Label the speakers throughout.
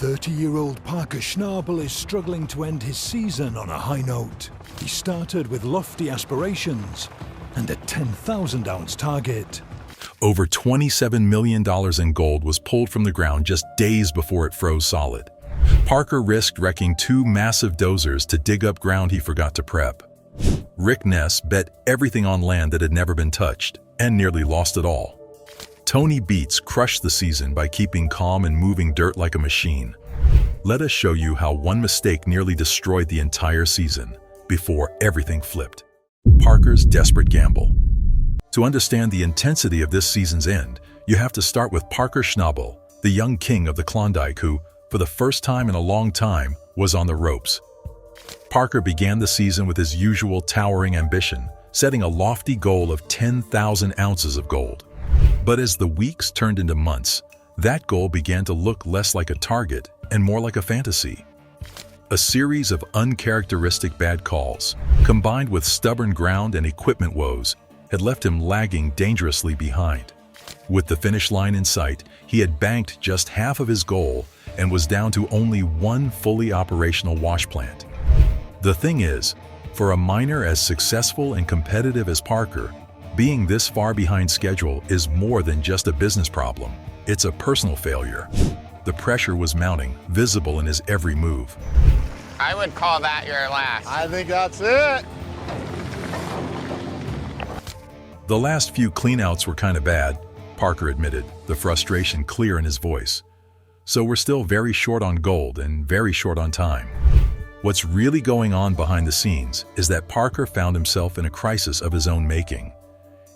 Speaker 1: 30-year-old Parker Schnabel is struggling to end his season on a high note. He started with lofty aspirations and a 10,000-ounce target.
Speaker 2: Over $27 million in gold was pulled from the ground just days before it froze solid. Parker risked wrecking 2 massive dozers to dig up ground he forgot to prep. Ness bet everything on land that had never been touched and nearly lost it all. Beets crushed the season by keeping calm and moving dirt like a machine. Let us show you how one mistake nearly destroyed the entire season before everything flipped. Parker's desperate gamble. To understand the intensity of this season's end, you have to start with Parker Schnabel, the young king of the Klondike who, for the first time in a long time, was on the ropes. Parker began the season with his usual towering ambition, setting a lofty goal of 10,000 ounces of gold. But as the weeks turned into months, that goal began to look less like a target and more like a fantasy. A series of uncharacteristic bad calls, combined with stubborn ground and equipment woes, had left him lagging dangerously behind. With the finish line in sight, he had banked just half of his goal and was down to only one fully operational wash plant. The thing is, for a miner as successful and competitive as Parker, being this far behind schedule is more than just a business problem. It's a personal failure. The pressure was mounting, visible in his every move.
Speaker 3: I would call that your last.
Speaker 4: I think that's it.
Speaker 2: The last few cleanouts were kind of bad, Parker admitted, the frustration clear in his voice. So we're still very short on gold and very short on time. What's really going on behind the scenes is that Parker found himself in a crisis of his own making.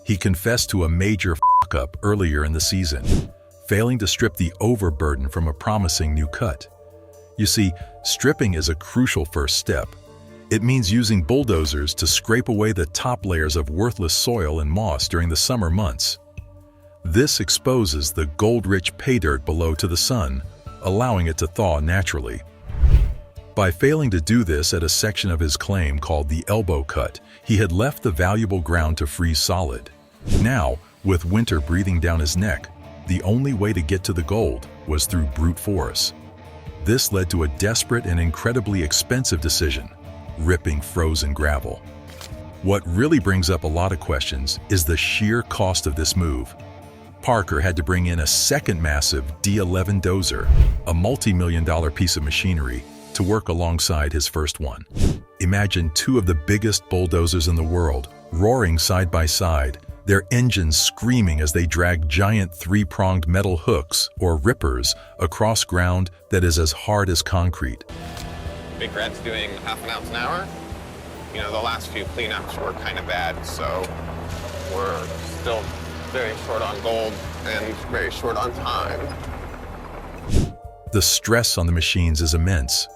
Speaker 2: He confessed to a major f***up earlier in the season, failing to strip the overburden from a promising new cut. You see, stripping is a crucial first step. It means using bulldozers to scrape away the top layers of worthless soil and moss during the summer months. This exposes the gold-rich pay dirt below to the sun, allowing it to thaw naturally. By failing to do this at a section of his claim called the elbow cut, he had left the valuable ground to freeze solid. Now, with winter breathing down his neck, the only way to get to the gold was through brute force. This led to a desperate and incredibly expensive decision: ripping frozen gravel. What really brings up a lot of questions is the sheer cost of this move. Parker had to bring in a second massive D11 dozer, a multi-million-dollar piece of machinery, to work alongside his first one. Imagine 2 of the biggest bulldozers in the world, roaring side by side, their engines screaming as they drag giant 3-pronged metal hooks, or rippers, across ground that is as hard as concrete.
Speaker 3: Big Red's doing half an ounce an hour. You know, the last few cleanups were kind of bad, so we're still very short on gold and very short on time.
Speaker 2: The stress on the machines is immense.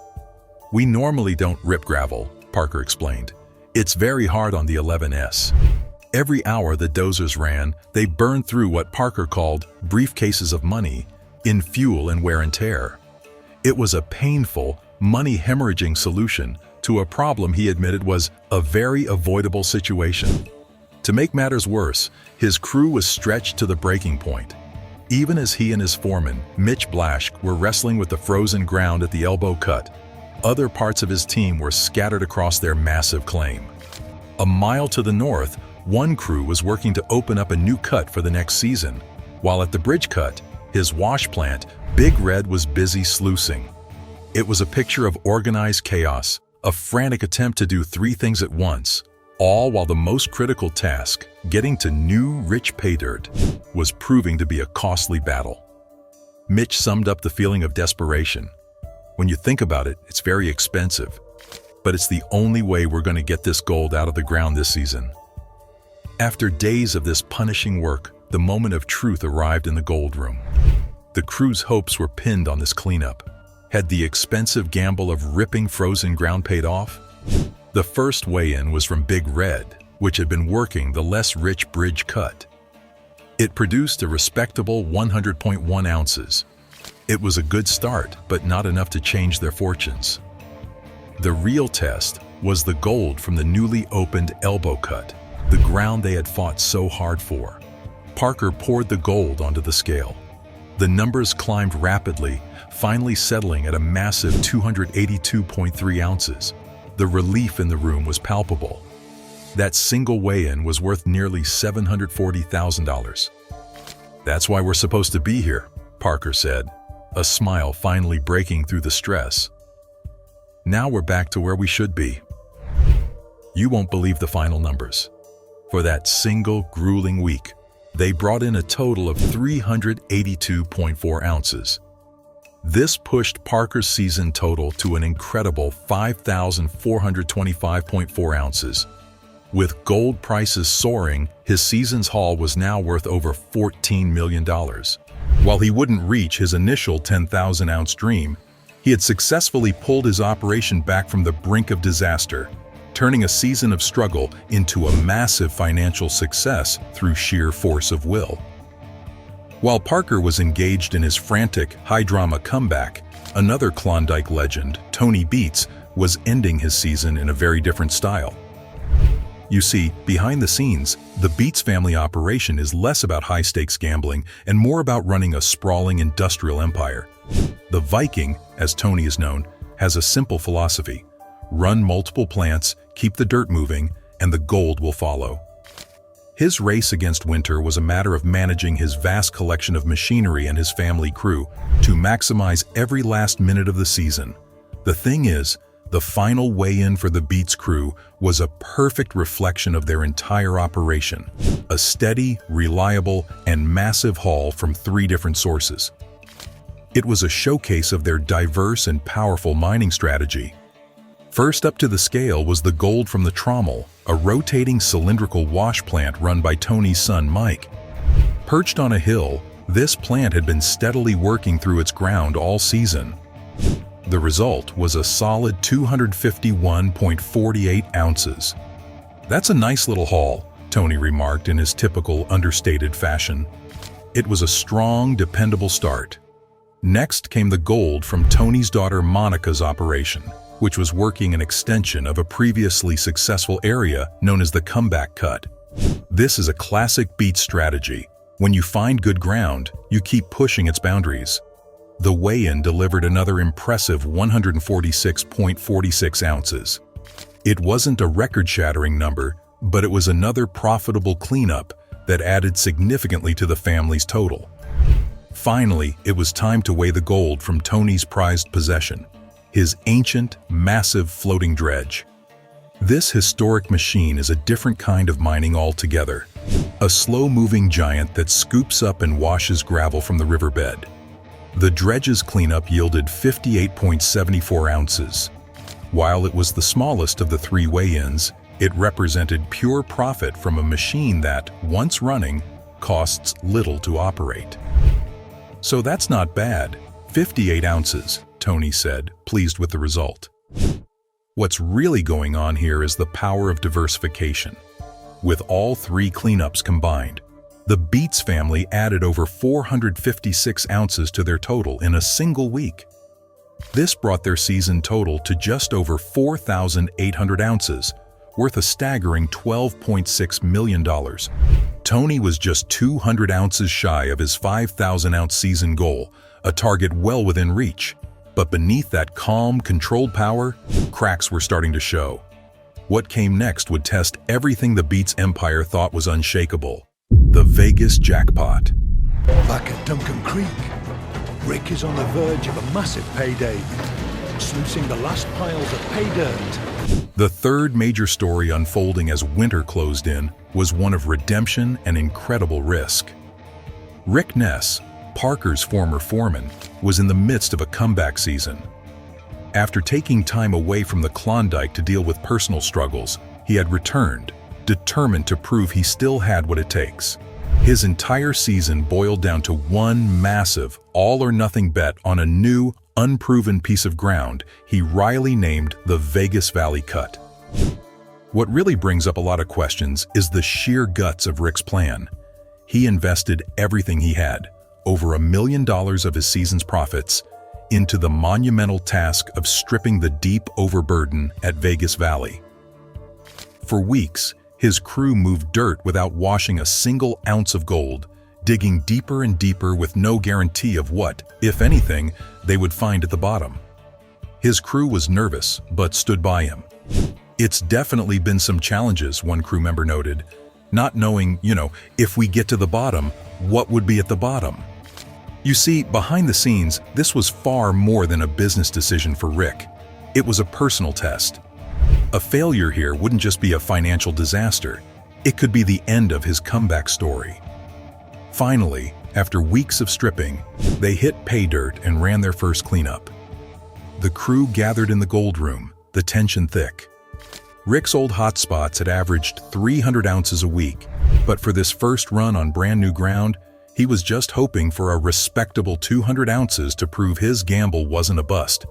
Speaker 2: We normally don't rip gravel, Parker explained. It's very hard on the 11S. Every hour the dozers ran, they burned through what Parker called briefcases of money in fuel and wear and tear. It was a painful, money-hemorrhaging solution to a problem he admitted was a very avoidable situation. To make matters worse, his crew was stretched to the breaking point. Even as he and his foreman, Mitch Blash, were wrestling with the frozen ground at the elbow cut, other parts of his team were scattered across their massive claim. A mile to the north, one crew was working to open up a new cut for the next season, while at the bridge cut, his wash plant, Big Red was busy sluicing. It was a picture of organized chaos, a frantic attempt to do 3 things at once, all while the most critical task, getting to new, rich pay dirt, was proving to be a costly battle. Mitch summed up the feeling of desperation. When you think about it, it's very expensive, but it's the only way we're going to get this gold out of the ground this season. After days of this punishing work, the moment of truth arrived in the gold room. The crew's hopes were pinned on this cleanup. Had the expensive gamble of ripping frozen ground paid off? The first weigh-in was from Big Red, which had been working the less rich bridge cut. It produced a respectable 100.1 ounces. It was a good start, but not enough to change their fortunes. The real test was the gold from the newly opened elbow cut, the ground they had fought so hard for. Parker poured the gold onto the scale. The numbers climbed rapidly, finally settling at a massive 282.3 ounces. The relief in the room was palpable. That single weigh-in was worth nearly $740,000. "That's why we're supposed to be here," Parker said, a smile finally breaking through the stress. "Now we're back to where we should be." You won't believe the final numbers. For that single grueling week, they brought in a total of 382.4 ounces. This pushed Parker's season total to an incredible 5,425.4 ounces. With gold prices soaring, his season's haul was now worth over $14 million. While he wouldn't reach his initial 10,000-ounce dream, he had successfully pulled his operation back from the brink of disaster, turning a season of struggle into a massive financial success through sheer force of will. While Parker was engaged in his frantic, high-drama comeback, another Klondike legend, Tony Beets, was ending his season in a very different style. You see, behind the scenes, the Beets family operation is less about high-stakes gambling and more about running a sprawling industrial empire. The Viking, as Tony is known, has a simple philosophy: run multiple plants, keep the dirt moving, and the gold will follow. His race against winter was a matter of managing his vast collection of machinery and his family crew to maximize every last minute of the season. The thing is, the final weigh-in for the Beets crew was a perfect reflection of their entire operation: a steady, reliable, and massive haul from 3 different sources. It was a showcase of their diverse and powerful mining strategy. First up to the scale was the gold from the trommel, a rotating cylindrical wash plant run by Tony's son Mike. Perched on a hill, this plant had been steadily working through its ground all season. The result was a solid 251.48 ounces. "That's a nice little haul," Tony remarked in his typical understated fashion. It was a strong, dependable start. Next came the gold from Tony's daughter Monica's operation, which was working an extension of a previously successful area known as the comeback cut. This is a classic Beets strategy. When you find good ground, you keep pushing its boundaries. The weigh-in delivered another impressive 146.46 ounces. It wasn't a record-shattering number, but it was another profitable cleanup that added significantly to the family's total. Finally, it was time to weigh the gold from Tony's prized possession: his ancient, massive floating dredge. This historic machine is a different kind of mining altogether, a slow-moving giant that scoops up and washes gravel from the riverbed. The dredge's cleanup yielded 58.74 ounces. While it was the smallest of the 3 weigh-ins, it represented pure profit from a machine that, once running, costs little to operate. "So that's not bad. 58 ounces, Tony said, pleased with the result. What's really going on here is the power of diversification. With all 3 cleanups combined, the Beets family added over 456 ounces to their total in a single week. This brought their season total to just over 4,800 ounces, worth a staggering $12.6 million. Tony was just 200 ounces shy of his 5,000-ounce season goal, a target well within reach. But beneath that calm, controlled power, cracks were starting to show. What came next would test everything the Beets empire thought was unshakable: the Vegas jackpot.
Speaker 1: Back at Duncan Creek, Rick is on the verge of a massive payday, sluicing the last piles of pay dirt.
Speaker 2: The third major story unfolding as winter closed in was one of redemption and incredible risk. Rick Ness, Parker's former foreman, was in the midst of a comeback season. After taking time away from the Klondike to deal with personal struggles, he had returned, determined to prove he still had what it takes. His entire season boiled down to one massive, all-or-nothing bet on a new, unproven piece of ground he wryly named the Vegas Valley Cut. What really brings up a lot of questions is the sheer guts of Rick's plan. He invested everything he had, over $1 million of his season's profits, into the monumental task of stripping the deep overburden at Vegas Valley. For weeks, his crew moved dirt without washing a single ounce of gold, digging deeper and deeper with no guarantee of what, if anything, they would find at the bottom. His crew was nervous, but stood by him. "It's definitely been some challenges," one crew member noted, "not knowing, if we get to the bottom, what would be at the bottom." You see, behind the scenes, this was far more than a business decision for Rick. It was a personal test. A failure here wouldn't just be a financial disaster. It could be the end of his comeback story. Finally, after weeks of stripping, they hit pay dirt and ran their first cleanup. The crew gathered in the gold room, the tension thick. Rick's old hotspots had averaged 300 ounces a week, but for this first run on brand new ground, he was just hoping for a respectable 200 ounces to prove his gamble wasn't a bust.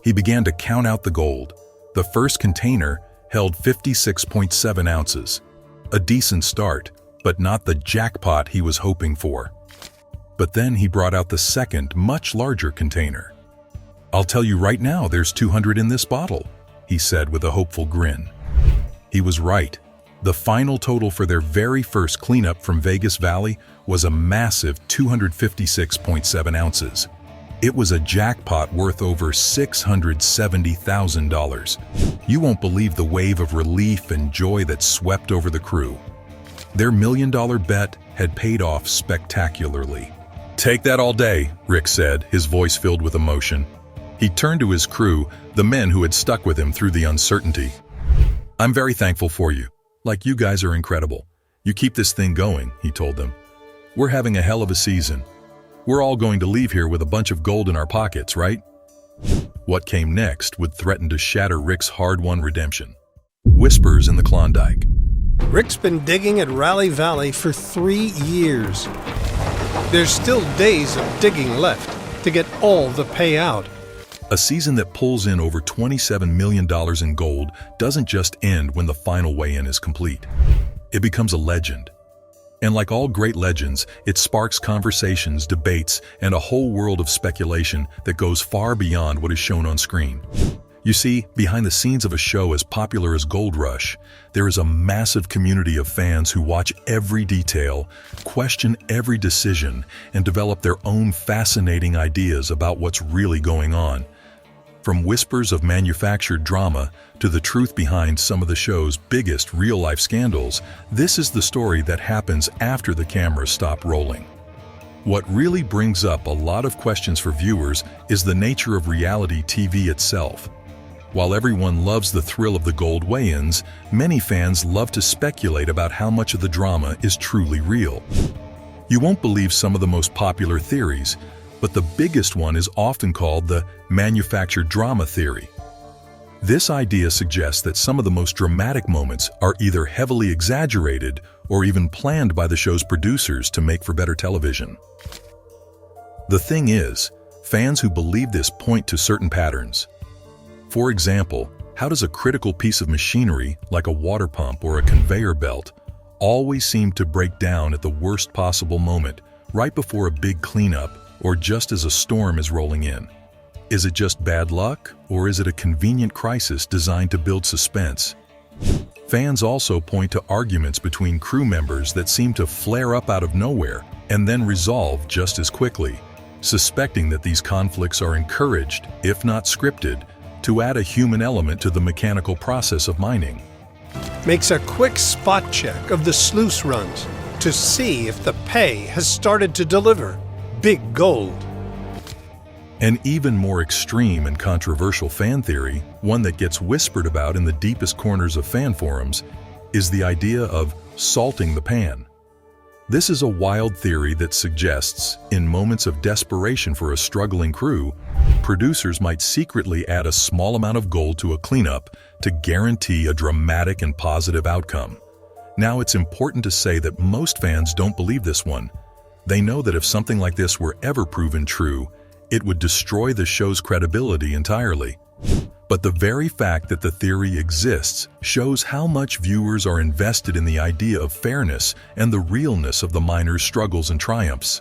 Speaker 2: He began to count out the gold. The first container held 56.7 ounces. A decent start, but not the jackpot he was hoping for. But then he brought out the second, much larger container. "I'll tell you right now, there's 200 in this bottle," he said with a hopeful grin. He was right. The final total for their very first cleanup from Vegas Valley was a massive 256.7 ounces. It was a jackpot worth over $670,000. You won't believe the wave of relief and joy that swept over the crew. Their million-dollar bet had paid off spectacularly. "Take that all day," Rick said, his voice filled with emotion. He turned to his crew, the men who had stuck with him through the uncertainty. "I'm very thankful for you. Like, you guys are incredible. You keep this thing going," he told them. "We're having a hell of a season. We're all going to leave here with a bunch of gold in our pockets, right?" What came next would threaten to shatter Rick's hard-won redemption. Whispers in the Klondike.
Speaker 4: Rick's been digging at Raleigh Valley for 3 years. There's still days of digging left to get all the payout.
Speaker 2: A season that pulls in over $27 million in gold doesn't just end when the final weigh-in is complete. It becomes a legend. And like all great legends, it sparks conversations, debates, and a whole world of speculation that goes far beyond what is shown on screen. You see, behind the scenes of a show as popular as Gold Rush, there is a massive community of fans who watch every detail, question every decision, and develop their own fascinating ideas about what's really going on. From whispers of manufactured drama to the truth behind some of the show's biggest real-life scandals, this is the story that happens after the cameras stop rolling. What really brings up a lot of questions for viewers is the nature of reality TV itself. While everyone loves the thrill of the gold weigh-ins, many fans love to speculate about how much of the drama is truly real. You won't believe some of the most popular theories, but the biggest one is often called the manufactured drama theory. This idea suggests that some of the most dramatic moments are either heavily exaggerated or even planned by the show's producers to make for better television. The thing is, fans who believe this point to certain patterns. For example, how does a critical piece of machinery, like a water pump or a conveyor belt, always seem to break down at the worst possible moment, right before a big cleanup or just as a storm is rolling in? Is it just bad luck, or is it a convenient crisis designed to build suspense? Fans also point to arguments between crew members that seem to flare up out of nowhere and then resolve just as quickly, suspecting that these conflicts are encouraged, if not scripted, to add a human element to the mechanical process of mining.
Speaker 4: Makes a quick spot check of the sluice runs to see if the pay has started to deliver big gold.
Speaker 2: An even more extreme and controversial fan theory, one that gets whispered about in the deepest corners of fan forums, is the idea of salting the pan. This is a wild theory that suggests, in moments of desperation for a struggling crew, producers might secretly add a small amount of gold to a cleanup to guarantee a dramatic and positive outcome. Now, it's important to say that most fans don't believe this one. They know that if something like this were ever proven true, it would destroy the show's credibility entirely. But the very fact that the theory exists shows how much viewers are invested in the idea of fairness and the realness of the miners' struggles and triumphs.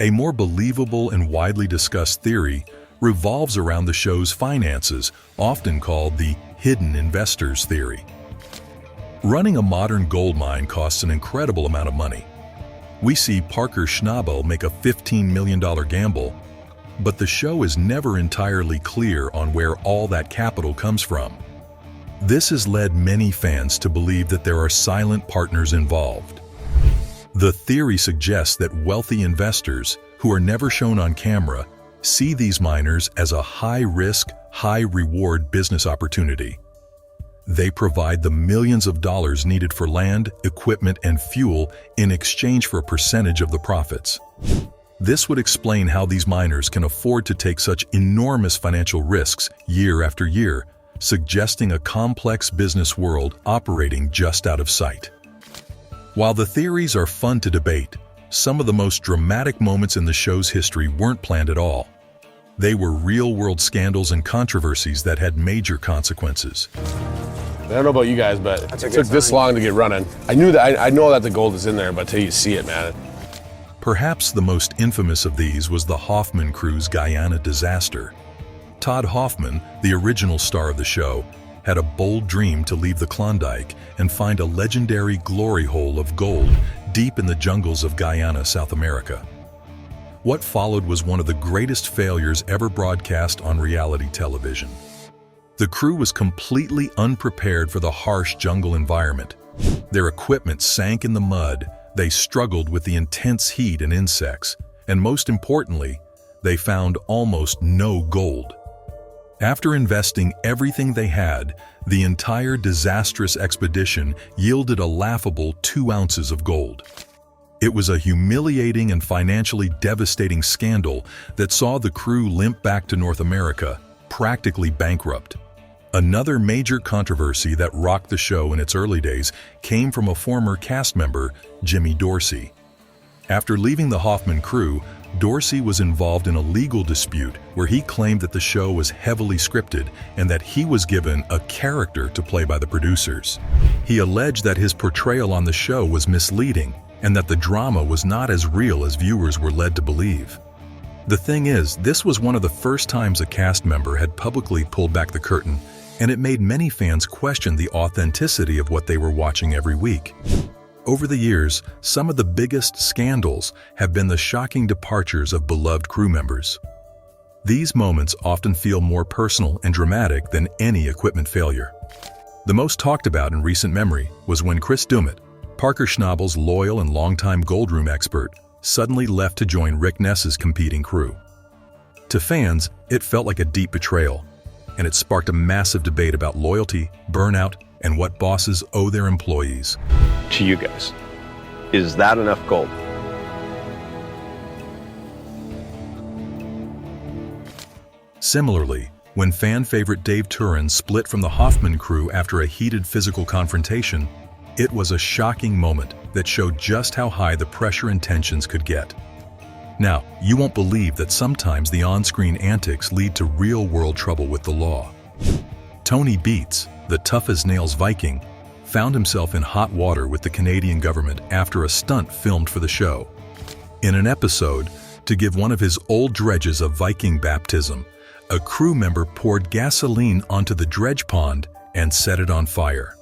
Speaker 2: A more believable and widely discussed theory revolves around the show's finances, often called the hidden investors theory. Running a modern gold mine costs an incredible amount of money. We see Parker Schnabel make a $15 million gamble, but the show is never entirely clear on where all that capital comes from. This has led many fans to believe that there are silent partners involved. The theory suggests that wealthy investors, who are never shown on camera, see these miners as a high-risk, high-reward business opportunity. They provide the millions of dollars needed for land, equipment, and fuel in exchange for a percentage of the profits. This would explain how these miners can afford to take such enormous financial risks year after year, suggesting a complex business world operating just out of sight. While the theories are fun to debate, some of the most dramatic moments in the show's history weren't planned at all. They were real-world scandals and controversies that had major consequences.
Speaker 5: I don't know about you guys, but it took this long to get running. I know that the gold is in there, but until you see it, man.
Speaker 2: Perhaps the most infamous of these was the Hoffman crew's Guyana disaster. Todd Hoffman, the original star of the show, had a bold dream to leave the Klondike and find a legendary glory hole of gold deep in the jungles of Guyana, South America. What followed was one of the greatest failures ever broadcast on reality television. The crew was completely unprepared for the harsh jungle environment. Their equipment sank in the mud, they struggled with the intense heat and insects, and most importantly, they found almost no gold. After investing everything they had, the entire disastrous expedition yielded a laughable 2 ounces of gold. It was a humiliating and financially devastating scandal that saw the crew limp back to North America, practically bankrupt. Another major controversy that rocked the show in its early days came from a former cast member, Jimmy Dorsey. After leaving the Hoffman crew, Dorsey was involved in a legal dispute where he claimed that the show was heavily scripted and that he was given a character to play by the producers. He alleged that his portrayal on the show was misleading and that the drama was not as real as viewers were led to believe. The thing is, this was one of the first times a cast member had publicly pulled back the curtain, and it made many fans question the authenticity of what they were watching every week. Over the years, some of the biggest scandals have been the shocking departures of beloved crew members. These moments often feel more personal and dramatic than any equipment failure. The most talked about in recent memory was when Chris Dummett, Parker Schnabel's loyal and longtime gold room expert, suddenly left to join Rick Ness's competing crew. To fans, it felt like a deep betrayal, and it sparked a massive debate about loyalty, burnout, and what bosses owe their employees.
Speaker 6: To you guys, is that enough gold?
Speaker 2: Similarly, when fan favorite Dave Turin split from the Hoffman crew after a heated physical confrontation, it was a shocking moment that showed just how high the pressure and tensions could get. Now, you won't believe that sometimes the on-screen antics lead to real-world trouble with the law. Tony Beets, the tough-as-nails Viking, found himself in hot water with the Canadian government after a stunt filmed for the show. In an episode, to give one of his old dredges a Viking baptism, a crew member poured gasoline onto the dredge pond and set it on fire.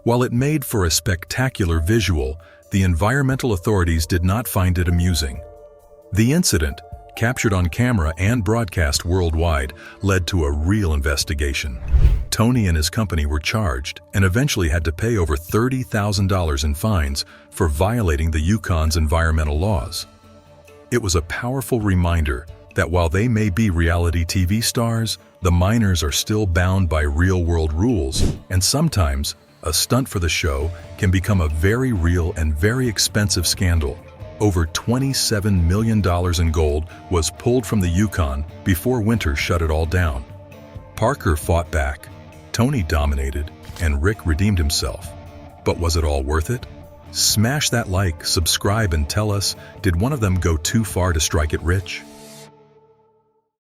Speaker 2: While it made for a spectacular visual, the environmental authorities did not find it amusing. The incident, captured on camera and broadcast worldwide, led to a real investigation. Tony and his company were charged and eventually had to pay over $30,000 in fines for violating the Yukon's environmental laws. It was a powerful reminder that while they may be reality TV stars, the miners are still bound by real-world rules, and sometimes a stunt for the show can become a very real and very expensive scandal. Over $27 million in gold was pulled from the Yukon before winter shut it all down. Parker fought back, Tony dominated, and Rick redeemed himself. But was it all worth it? Smash that like, subscribe, and tell us, did one of them go too far to strike it rich?